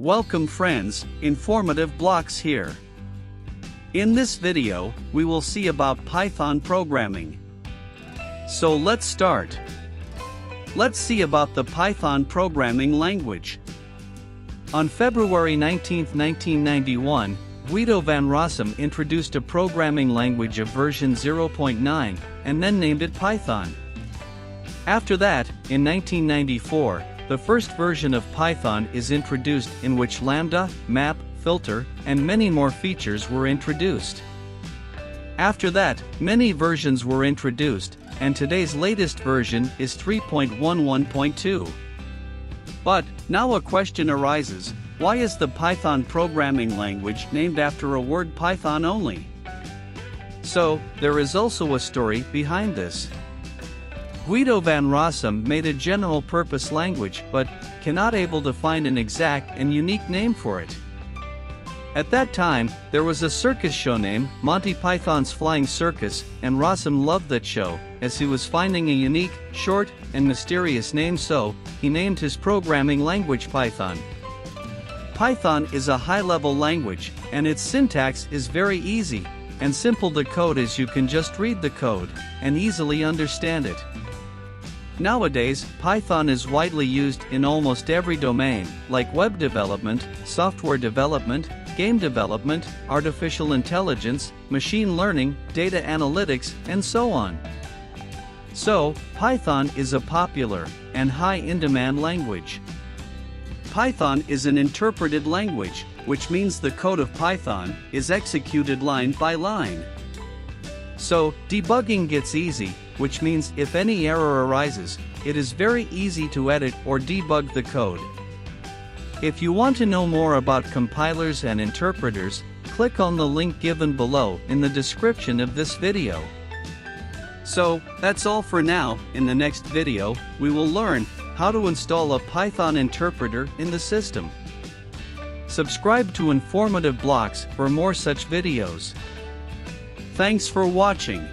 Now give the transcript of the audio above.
Welcome friends, informative blocks here. In this video, we will see about Python programming. So let's start. Let's see about the Python programming language. On February 19, 1991, Guido van Rossum introduced a programming language of version 0.9 and then named it Python. After that, in 1994, the first version of Python is introduced in which lambda, map, filter, and many more features were introduced. After that, many versions were introduced, and today's latest version is 3.11.2. But, now a question arises, why is the Python programming language named after a word Python only? So, there is also a story behind this. Guido van Rossum made a general-purpose language but cannot able to find an exact and unique name for it. At that time, there was a circus show named Monty Python's Flying Circus, and Rossum loved that show, as he was finding a unique, short, and mysterious name, so he named his programming language Python. Python is a high-level language, and its syntax is very easy and simple to code, as you can just read the code and easily understand it. Nowadays, Python is widely used in almost every domain, like web development, software development, game development, artificial intelligence, machine learning, data analytics, and so on. So, Python is a popular and high-in-demand language. Python is an interpreted language, which means the code of Python is executed line by line. So, debugging gets easy, which means if any error arises, it is very easy to edit or debug the code. If you want to know more about compilers and interpreters, click on the link given below in the description of this video. So, that's all for now. In the next video, we will learn how to install a Python interpreter in the system. Subscribe to Informative Blocks for more such videos. Thanks for watching.